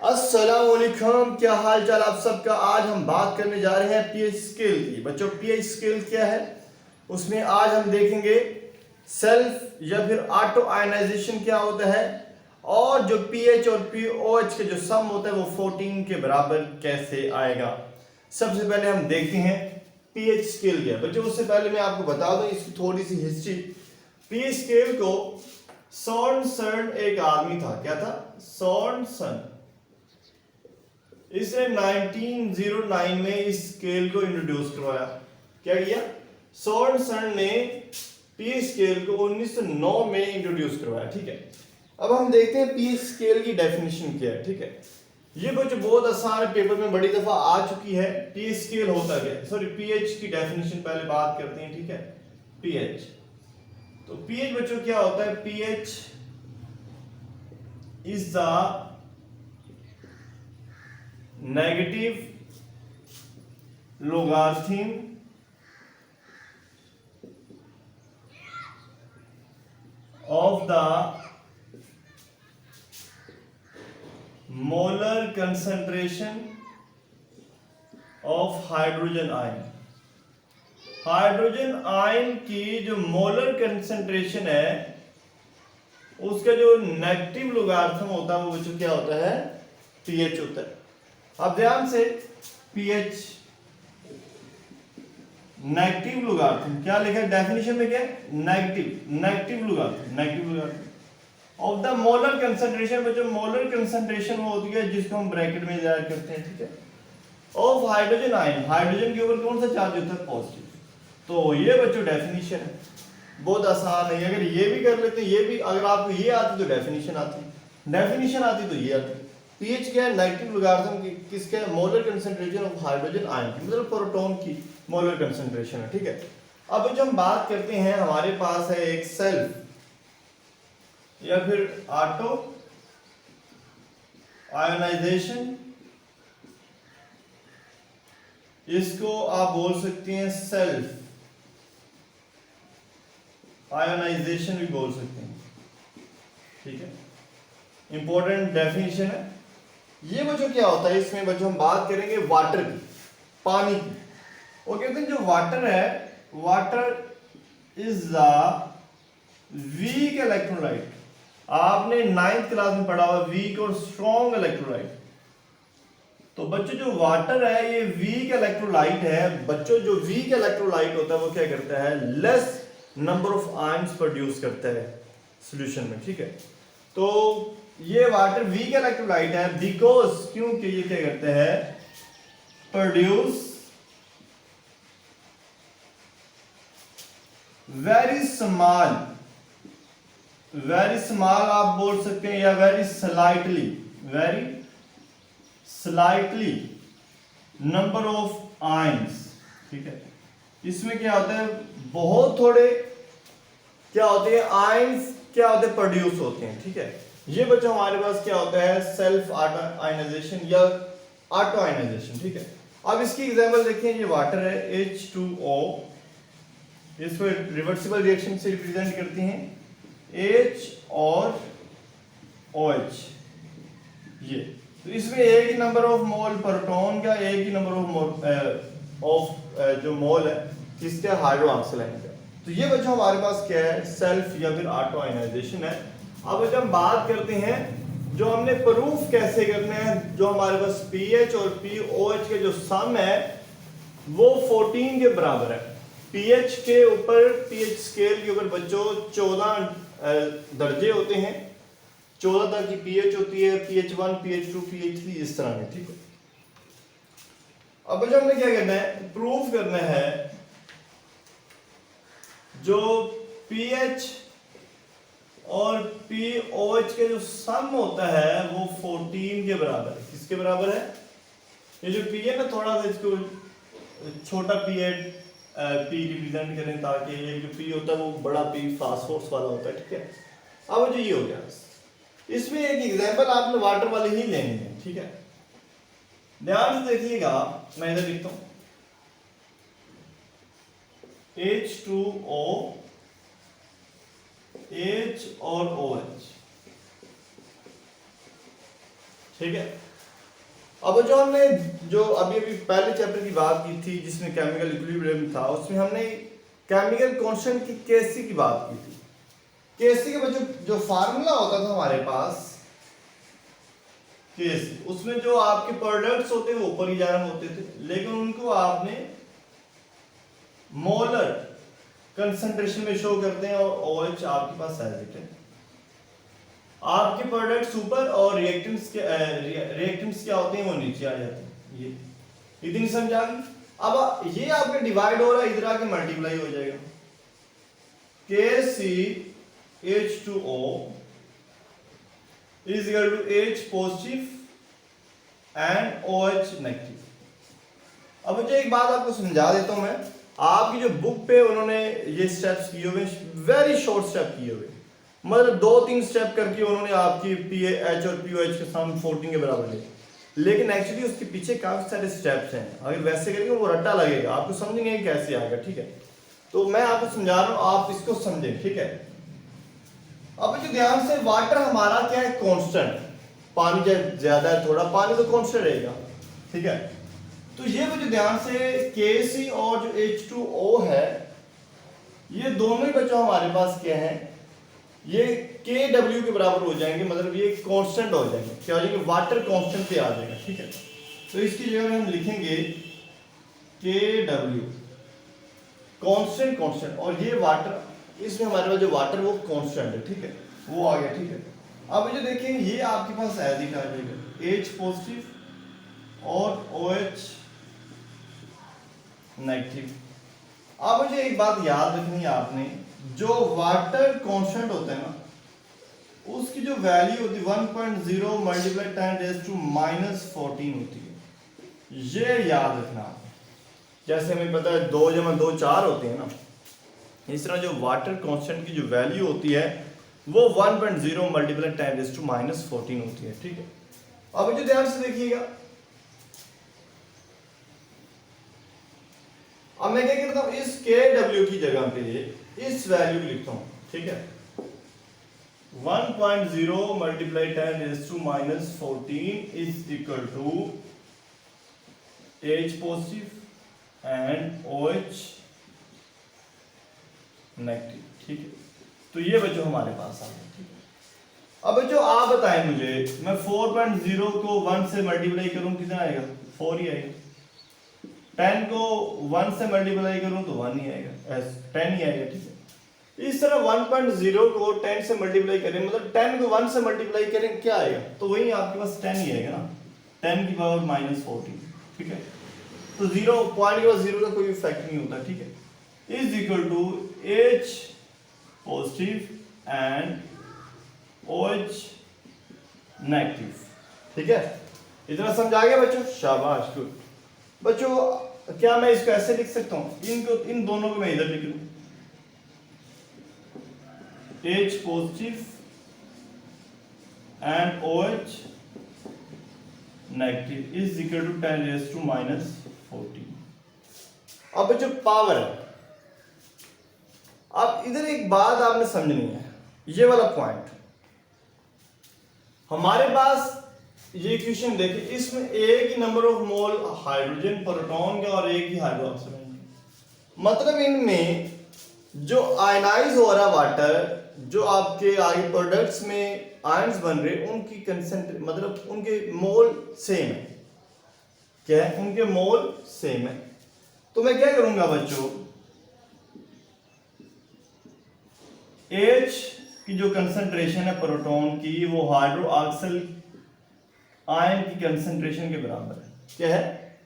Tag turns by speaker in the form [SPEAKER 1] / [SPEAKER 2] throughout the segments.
[SPEAKER 1] अस्सलाम वालेकुम, क्या हाल चाल आप सबका। आज हम बात करने जा रहे हैं पीएच स्केल की। बच्चों, पीएच स्केल क्या है, उसमें आज हम देखेंगे सेल्फ या फिर ऑटो आयनाइजेशन क्या होता है, और जो पीएच और पीओएच के जो सम होता है वो 14 के बराबर कैसे आएगा। सबसे पहले हम देखते हैं पीएच स्केल क्या है। बच्चों, उससे पहले मैं आपको बता दूं इसकी थोड़ी सी हिस्ट्री। पीएच स्केल को सॉर्नसन एक आदमी था, क्या था, सॉर्नसन। इसने 1909 में इस स्केल को इंट्रोड्यूस करवाया। क्या किया, सॉर्नसन ने पी स्केल को 1909 में इंट्रोड्यूस करवाया। ठीक है, अब हम देखते हैं पी स्केल की डेफिनेशन क्या है। ठीक है, ये बच्चों बहुत आसान पेपर में बड़ी दफा आ चुकी है। पी स्केल होता क्या है, सॉरी पीएच की डेफिनेशन पहले बात करते हैं। ठीक है, पीएच, तो पीएच बच्चों क्या होता है, pH is the negative logarithm of the molar concentration of hydrogen ion। Hydrogen ion की जो मोलर कंसंट्रेशन है उसका जो नेगेटिव लोगारिथम होता है वो बच्चों क्या होता है, पीएच होता है। अब ध्यान से, पीएच नेगेटिव लोगारिथम क्या लिखा है डेफिनेशन में, क्या negative logarithm of the molar concentration. बच्चों, मोलर कंसंट्रेशन वो होती है जिसको हम ब्रैकेट में जाहिर करते हैं। ठीक है, ऑफ हाइड्रोजन आयन, हाइड्रोजन के ऊपर कौन सा चार्ज होता है, पॉजिटिव। तो ये बच्चों डेफिनेशन है, बहुत आसान है। अगर ये भी कर लेते, ये भी अगर आपको ये आती तो डेफिनेशन आती तो ये आती। पीएच क्या है, नेगेटिव लोगारिथम की किसके, molar concentration of hydrogen ion की, मतलब प्रोटॉन की मोलर कंसंट्रेशन है। ठीक है, अब जब हम बात करते हैं, हमारे पास है एक सेल्फ या फिर ऑटो आयोनाइजेशन, इसको आप बोल सकते हैं सेल्फ आयोनाइजेशन भी बोल सकते हैं। ठीक है, इंपॉर्टेंट डेफिनेशन है ये। बच्चों क्या होता है इसमें, बच्चों हम बात करेंगे वाटर की, पानी की। वो कहते हैं जो वाटर है, water is the weak electrolyte. आपने 9th क्लास में पढ़ा हुआ वीक और स्ट्रॉन्ग इलेक्ट्रोलाइट। तो बच्चों जो वाटर है ये वीक इलेक्ट्रोलाइट है। बच्चों जो वीक इलेक्ट्रोलाइट होता है वो क्या करता है, less number of ions produce करता है सॉल्यूशन में। ठीक है, तो ये वाटर वीक इलेक्ट्रोलाइट है बिकॉज, क्योंकि ये क्या करते हैं, प्रोड्यूस वेरी स्मॉल आप बोल सकते हैं, या very slightly number of ions. ठीक है, इसमें क्या होता है, बहुत थोड़े क्या होते हैं, आयंस क्या होते हैं, प्रोड्यूस होते हैं। ठीक है, ये बच्चों हमारे पास क्या होता है, सेल्फ आयनाइजेशन या ऑटो आयनाइजेशन। ठीक है, अब इसकी एग्जांपल देखिए, ये वाटर है H2O, इसको रिवर्सिबल रिएक्शन से रिप्रेजेंट करते हैं H और OH। ये तो इसमें एक ही नंबर ऑफ मोल प्रोटॉन का, एक ही नंबर ऑफ जो मोल है किसका, हाइड्रो ऑक्सीलाइन का। तो ये बच्चों हमारे पास क्या है, सेल्फ या फिर ऑटो आयनाइजेशन है। अब जब हम बात करते हैं जो हमने प्रूफ कैसे करना है, जो हमारे पास पीएच और पीओएच के जो सम है वो 14 के बराबर है। पीएच के ऊपर, पीएच स्केल के ऊपर बच्चों 14 दर्जे होते हैं, 14 तक की पीएच होती है, pH1 pH2 pH3 इस तरह में। ठीक है, अब बच्चों हमने क्या करना है, प्रूफ करना है जो पीएच और पीओएच के जो सम होता है वो 14 के बराबर है। किसके बराबर है, ये जो पी है ना, थोड़ा सा इसको छोटा पी है, पी रिप्रेजेंट करें ताकि ये जो पी होता है वो बड़ा पी फास्फोरस वाला होता है। ठीक है, अब जो ये हो गया, इसमें एक एग्जांपल आपने वाटर वाले ही लेने हैं। ठीक है, ध्यान से देखिएगा, मैं इधर लिखता हूं H2O, H और OH। ठीक है, अब जो हमने जो अभी अभी पहले चैप्टर की बात की थी जिसमें केमिकल इक्विलिब्रियम था, उसमें हमने केमिकल कांस्टेंट की केसी की बात की थी। केसी के बच्चों जो फार्मूला होता था हमारे पास केसी, उसमें जो आपके प्रोडक्ट्स होते वो ऊपर ही जाना होते थे, लेकिन उनको आपने मोलर कंसंट्रेशन में शो करते हैं और OH आपके पास एज इट है। आपके प्रोडक्ट्स ऊपर और रिएक्टेंट्स क्या होते हैं वो नीचे आ जाते हैं। ये इतनी समझा गई। अब ये आपके डिवाइड हो रहा है, इधर आके मल्टीप्लाई हो जाएगा। KCH2O is equal to H positive and OH negative. अब मुझे एक बात आपको समझा देता हूं मैं, आपकी जो बुक पे उन्होंने ये स्टेप्स किए हुए, वेरी शॉर्ट स्टेप किए हुए, मतलब 2-3 स्टेप करके उन्होंने आपकी PH और POH के सम 14 के बराबर ले, लेकिन एक्चुअली उसके पीछे काफी सारे स्टेप्स हैं। अगर वैसे करेंगे वो रट्टा लगेगा, आपको समझेंगे कैसे आएगा, ठीक है। तो मैं आपको समझा रहा हूं, आप इसको समझें, ठीक है। अब जो ध्यान से, वाटर हमारा क्या है, कांस्टेंट। पानी जब ज्यादा है थोड़ा, पानी तो कांस्टेंट रहेगा, ठीक है। तो ये जो ध्यान से KC और जो H2O है, ये दोनों ही बच्चों हमारे पास क्या है, ये KW के बराबर हो जाएंगे, मतलब ये कांस्टेंट हो जाएंगे। क्या हो जाएंगे, वाटर कांस्टेंट पे आ जाएगा, ठीक है। तो इसकी जगह हम लिखेंगे KW कांस्टेंट, कांस्टेंट, और ये वाटर, इसमें हमारे पास जो वाटर वो कांस्टेंट है, ठीक है, वो आ गया, ठीक है। अब जो देखेंगे ये आपके पास एज इट आ जाएगा, H पॉजिटिव और OH नेगेटिव। अब मुझे एक बात याद रखनी है आपने, जो वाटर कांस्टेंट होता है ना, उसकी जो वैल्यू होती है 1.0 मल्टीप्लाई 10⁻⁻14 होती है, ये याद रखना। जैसे हमें पता है 2 × 2 4 होते हैं ना, इस तरह जो वाटर कांस्टेंट की जो वैल्यू होती है वो 1.0 मल्टीप्लाई 10⁻14 होती है, ठीक है। अब जो ध्यान से देखिएगा, अब मैं क्या करता हूं, इस KW की जगह पे इस वैल्यू लिखता हूं, ठीक है। 1.0 multiply 10⁻14 is equal to H positive and OH negative, ठीक है। तो ये बच्चों हमारे पास आ गया, ठीक है। अब बच्चों आप बताएं मुझे, मैं 4.0 को 1 से मल्टीप्लाई करूं कितना आएगा, 4 ही आएगा। 10 को 1 से मल्टीप्लाई करूं तो 1 ही आएगा, 10 ही आएगा, ठीक है। इस तरह 1.0 को 10 से मल्टीप्लाई करें, मतलब 10 को 1 से मल्टीप्लाई करें क्या आएगा, तो वही आपके पास 10 ही आएगा ना, 10 की पावर -14, ठीक है। तो 0 पॉइंट के बाद 0 का कोई इफेक्ट नहीं होता, ठीक है। Is equal to H positive and OH negative, ठीक है। इतना समझ आ गया बच्चों, शाबाश, गुड। बच्चों क्या मैं इसको ऐसे लिख सकता हूं, इनको, इन दोनों को मैं इधर लिख लूं, H positive and OH negative is equal to 10⁻⁻14। अब बच्चों पावर है। अब इधर एक बात आपने समझनी है, ये वाला पॉइंट, हमारे पास ये इक्वेशन देखिए, इसमें एक ही number of mole hydrogen proton का और एक ही हाइड्रोक्साइड, मतलब इनमें जो आयनाइज हो रहा वाटर, जो आपके आगे प्रोडक्ट्स में आयंस बन रहे, उनकी कंसेंट्रेशन, मतलब उनके मोल सेम है, क्या है, उनके मोल सेम है। तो मैं क्या करूंगा बच्चों, H की जो कंसंट्रेशन है प्रोटॉन की, वो हाइड्रोक्सिल आयन की कंसंट्रेशन के बराबर है, क्या है,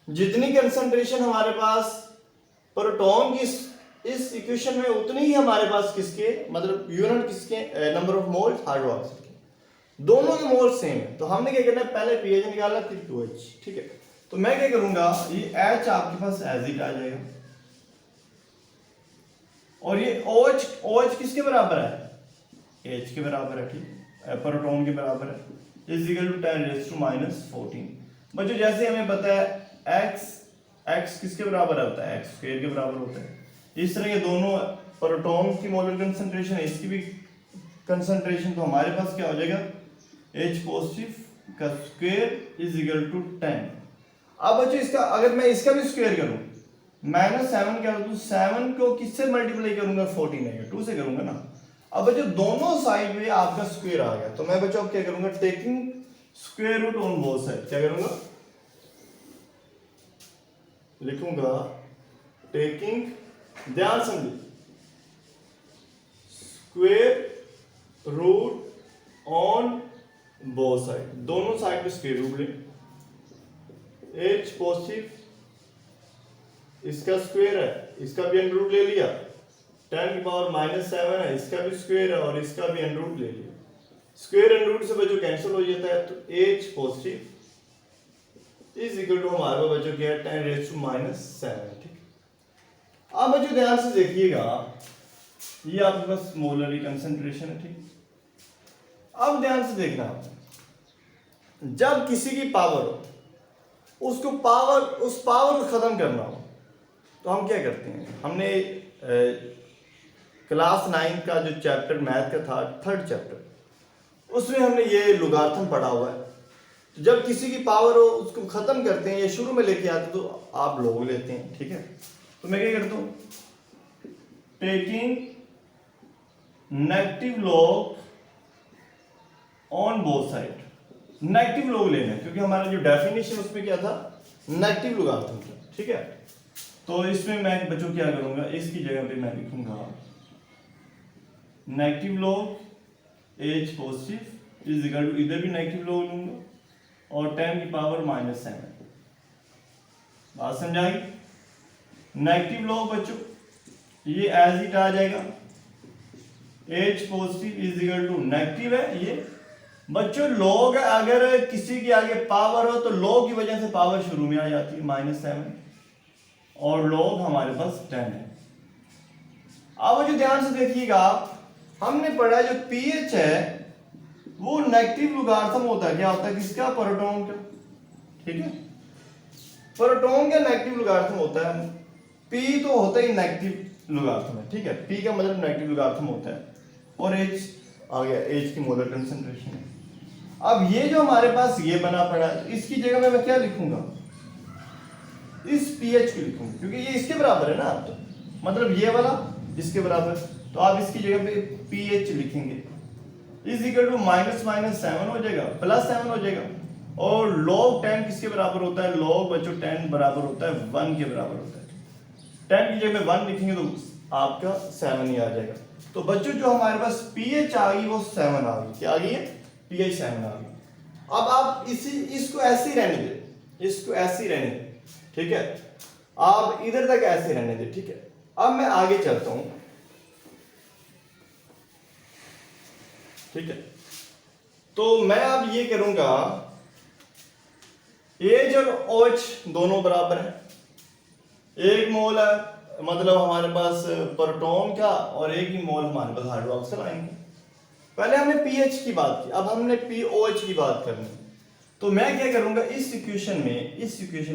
[SPEAKER 1] जितनी कंसंट्रेशन हमारे पास प्रोटॉन की इस इक्वेशन में, उतनी ही हमारे पास किसके, मतलब यूनिट किसके, नंबर ऑफ मोल हाइड्रोक्साइड के, दोनों के मोल सेम है। तो हमने क्या करना है, पहले पीएच निकालना, फिर 2H, ठीक है। तो मैं क्या करूंगा, ये H आपके पास एज इट आ जाएगा, और ये OH किसके बराबर है, H के बराबर है, ठीक है, प्रोटॉन के बराबर है, इज इक्वल टू 10⁻⁻14। बच्चों जैसे हमें पता है x किसके बराबर होता है, x स्क्वायर के बराबर होता है। इस तरह ये दोनों प्रोटॉन की मोलर कंसंट्रेशन है, इसकी भी कंसंट्रेशन, तो हमारे पास क्या हो जाएगा, H पॉजिटिव का स्क्वायर इज इक्वल टू 10। अब बच्चों इसका अगर मैं इसका भी स्क्वायर करूं, -7 क्या होता है, 7 को किससे मल्टीप्लाई करूंगा, 14 है 2 से करूंगा ना। अब बच्चों दोनों साइड में आपका स्क्वायर आ गया, तो मैं बच्चों अब क्या करूंगा, taking square root on both side, क्या करूंगा, लिखूंगा टेकिंग, ध्यान समझिए, square root on both side, दोनों साइड में स्क्वायर रूट ले, एच पॉजिटिव, इसका स्क्वायर है, इसका भी अंडर रूट ले लिया, 10 की पावर -7 है, इसका भी स्क्वायर है और इसका भी अंडर रूट ले लिया, स्क्वायर अंडर रूट से बच्चों कैंसिल हो जाता है, तो H positive is equal to हमारे पास बच्चों क्या है, 10 रेज़ टू -7। ठीक, अब बच्चों ध्यान से देखिएगा, ये आपके पास मोलर कंसंट्रेशन है। ठीक, अब ध्यान से देखना, जब किसी की पावर हो, उसको पावर, उस पावर को खत्म करना हो, तो हम क्या करते हैं, हमने क्लास 9 का जो चैप्टर मैथ का था, थर्ड चैप्टर, उसमें हमने ये लॉगरिथम पढ़ा हुआ है। तो जब किसी की पावर हो उसको खत्म करते हैं, ये शुरू में लेके आते तो आप लोग लेते हैं। ठीक है, तो मैं क्या करता हूँ, taking negative log on both side, negative log लेना है, क्योंकि हमारा जो डेफिनेशन उसमें क्या था, नेगेटिव लॉगरिथम था। ठीक है, तो इसमें मैं बच्चों क्या करूंगा, इसकी जगह पे मैं लिखूंगा negative log H positive is equal to, इधर भी नेगेटिव लॉग लूंगा और 10 की पावर -7। बात समझाई, नेगेटिव लॉग बच्चों ये एज इट आ जाएगा, H positive is equal to negative है ये बच्चों, लॉग अगर किसी की आगे पावर हो तो लॉग की वजह से पावर शुरू में आ जाती है -7 और लॉग हमारे पास 10 है। अब जो ध्यान से देखिएगा, हमने पढ़ा जो पीएच है वो नेगेटिव लॉगरिथम होता है, क्या होता है, किसका, प्रोटॉन का। ठीक है, प्रोटॉन का नेगेटिव लॉगरिथम होता है, पी तो होता ही नेगेटिव लॉगरिथम है। ठीक है, पी का मतलब नेगेटिव लॉगरिथम होता है, और एच आ गया, एच की मोलर कंसंट्रेशन है। अब ये जो हमारे पास ये बना पड़ा है, तो इसकी जगह में मैं क्या लिखूंगा, इस पीएच को लिखूंगा, क्योंकि ये इसके बराबर है ना, तो मतलब ये वाला इसके बराबर, तो आप इसकी जगह पे पीएच लिखेंगे, इज इक्वल टू -7 हो जाएगा, +7 हो जाएगा, और log 10 किसके बराबर होता है, log बच्चों 10 बराबर होता है 1 के बराबर होता है। 10 की जगह में 1 लिखेंगे तो आपका 7 ही आ जाएगा। तो बच्चों जो हमारे पास पीएच आ गई वो 7 आ गई, क्या आ गई है, पीएच 7 आ गई। अब आप इसको ऐसे ही रहने दे, इसको ऐसे ही रहने दे। ठीक है, आप इधर तक ऐसे रहने दे। ठीक है, अब मैं आगे चलता हूं। ठीक है, तो मैं अब ये करूंगा, एच और ओएच दोनों बराबर है, एक मोल है मतलब हमारे पास प्रोटॉन का, और एक ही मोल हमारे पास हाइड्रोक्सिल आयन का। पहले हमने पीएच की बात की, अब हमने पीओएच की बात करनी। तो मैं क्या करूंगा, इस इक्वेशन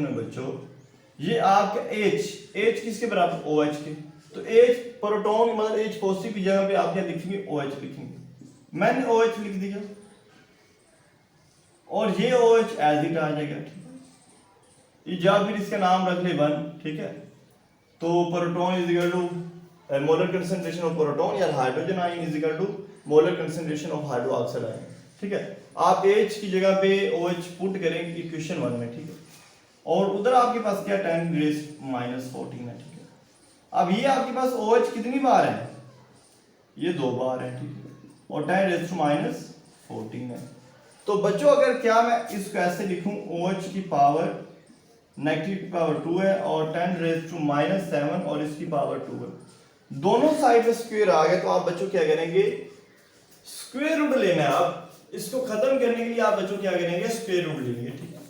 [SPEAKER 1] में बच्चों, ये आपका एच किसके बराबर, ओएच के, तो एच प्रोटॉन मतलब एच पॉजिटिव की जगह पे आप क्या लिखेंगे, ओएच लिखेंगे। मैंने OH लिख दिया और ये OH एज इट आ जाएगा। ठीक है, या फिर इसका नाम रख ले 1। ठीक है, तो proton is equal to molar concentration of proton, या hydrogen ion is equal to molar concentration of hydroxide ion. ठीक है, आप H की जगह पे OH पुट करेंगे इक्वेशन 1 में। ठीक है, और उधर आपके पास क्या 10 रेज़ -14 है। ठीक है, अब ये आपके पास OH कितनी बार है, ये 2 बार है। ठीक है, और 10 रेज़ टू -14 है। तो बच्चों अगर क्या मैं इसको ऐसे लिखूं, OH की पावर नेगेटिव की पावर 2 है और 10 रेज़ टू -7 और इसकी पावर 2 है, दोनों साइड में स्क्वायर आ गए। तो आप बच्चों क्या करेंगे, स्क्वायर रूट लेना है। आप इसको खत्म करने के लिए आप बच्चों क्या करेंगे, स्क्वायर रूट लेंगे। ठीक है,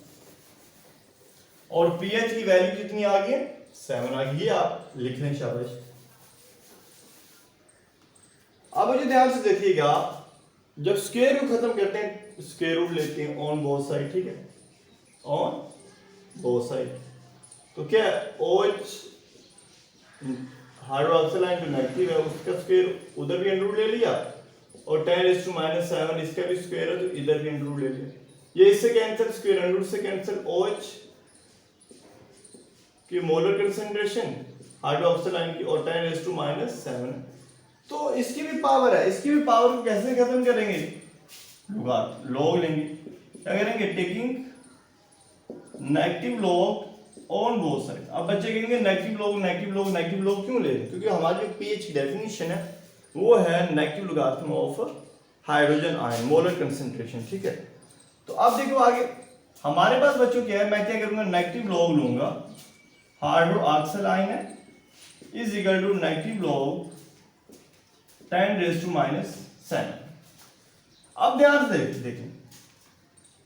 [SPEAKER 1] और पीएच की वैल्यू कितनी आ गई है, 7 आ गई है, आप लिख लें, शाबाश। अब मुझे ध्यान से देखिएगा, जब स्क्वायर रूट खत्म करते हैं स्क्वायर रूट लेते हैं ऑन बोथ साइड। ठीक है, ऑन बोथ साइड, तो क्या OH हाइड्रोक्सिल आयन जो नेगेटिव है उसका स्क्वायर उधर भी अंडर रूट ले लिया, और 10 रेज़ टू -7 इसका भी स्क्वायर है तो इधर भी अंडर रूट ले लिया। ये इससे कैंसिल, स्क्वायर रूट से कैंसिल, OH की मोलर कंसेंट्रेशन हाइड्रोक्सिल आयन की और 10⁻⁻7। तो इसकी भी पावर है, इसकी भी पावर को कैसे खत्म करेंगे, लॉग लेंगे, क्या करेंगे, taking negative log on both side. अब बच्चे कहेंगे negative log negative log negative log क्यों ले रहे हैं, क्योंकि हमारी जो पीएच की डेफिनेशन है वो है negative logarithm of hydrogen ion molar concentration, ठीक है। तो अब देखो आगे हमारे पास बच्चों क्या है, मैं क्या करूंगा, नेगेटिव लॉग लूंगा, हाइड्रोक्सिल आयन है is equal to negative log 10⁻⁻7। अब ध्यान से देखें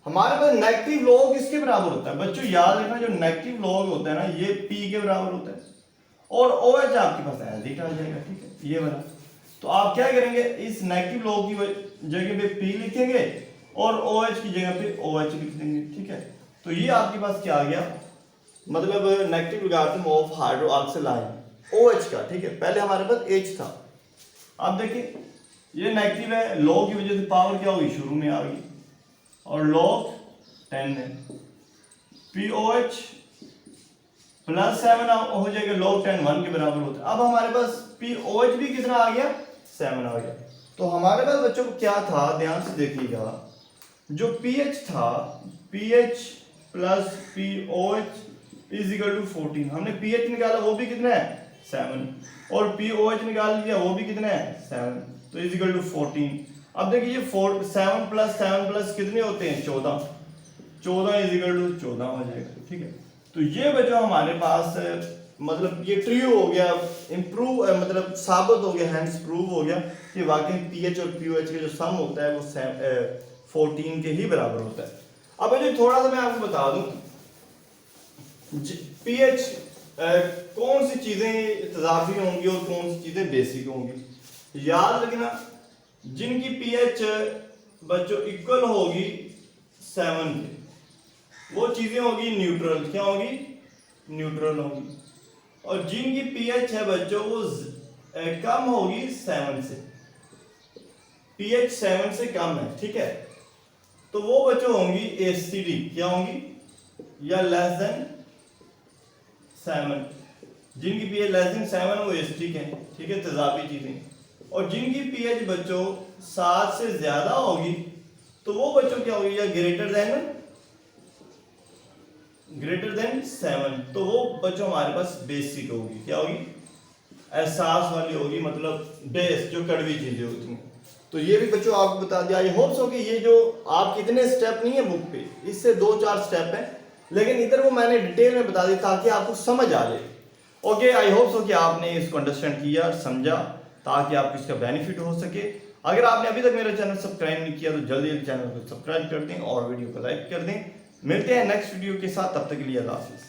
[SPEAKER 1] हमारे पास नेगेटिव लॉग किसके बराबर होता है बच्चों, याद रखना जो नेगेटिव लॉग होता है ना ये P के बराबर होता है और OH आपके पास एज आ जाएगा, ठीक है, ये वाला। तो आप क्या करेंगे, इस नेगेटिव लॉग की जगह पे P लिखेंगे और OH की जगह पे OH लिख देंगे, ठीक है। तो ये आपके पास क्या आ गया, मतलब negative logarithm of hydroxyl ion OH का, ठीक है। पहले हमारे पास H था, अब देखिए ये नेगेटिव है, लॉग की वजह से पावर क्या होगी, शुरू में आ गई और log 10 है, POH प्लस 7 हो जाएगा, log 10 1 के बराबर होता है। अब हमारे पास POH भी कितना आ गया, 7 आ गया। तो हमारे पास बच्चों को क्या था, ध्यान से देखिएगा, जो pH था, pH plus POH is equal to 14। हमने pH निकाला वो भी कितना है, 7, और POH निकाल लिया वो भी कितना है, 7, तो इज इक्वल टू 14। अब देखिए 7 प्लस कितने होते हैं, 14 इज इक्वल टू 14 हो जाएगा, ठीक है। तो ये बच्चों हमारे पास मतलब ये ट्रू हो गया, इंप्रूव मतलब साबित हो गया, हैंस प्रूव हो गया कि वाकई पीएच और पीओएच का जो सम होता है वो 14 के ही बराबर होता है। अब मुझे थोड़ा सा मैं आपको बता दूं पीएच कौन सी चीजें तजाफी होंगी और कौन सी चीजें बेसिक होंगी। याद रखना जिनकी पीएच बच्चों इक्वल होगी 7 के वो चीजें होगी न्यूट्रल, क्या होगी, न्यूट्रल होगी। और जिनकी पीएच है बच्चों वो कम होगी 7 से, पीएच 7 से कम है, ठीक है, तो वो बच्चों होंगी एसिडी, क्या होंगी, या लेस देन 7। जिनकी पीएच लेस देन 7 वो एसिडिक है, ठीक है, तेजाबी चीजें। और जिनकी पीएच बच्चों 7 से ज्यादा होगी तो वो बच्चों क्या होगी, या ग्रेटर देन 7, तो वो बच्चों हमारे पास बेसिक होगी, क्या होगी, एहसास वाली होगी, मतलब बेस जो कड़वी चीजें होती हैं। तो ये भी बच्चों आपको बता दिया। आई होप सो कि ये जो आप कितने स्टेप नहीं है बुक पे, इससे 2-4 स्टेप है, लेकिन इधर वो मैंने डिटेल में बता दी ताकि आपको समझ आ जाए। ओके, आई होप सो कि आपने इसको अंडरस्टैंड किया और समझा ताकि आपको इसका बेनिफिट हो सके। अगर आपने अभी तक मेरा चैनल सब्सक्राइब नहीं किया तो जल्दी चैनल को सब्सक्राइब कर दें और वीडियो को लाइक कर दें। मिलते हैं नेक्स्ट वीडियो के साथ, तब तक के लिए अल्लाह हाफिज़।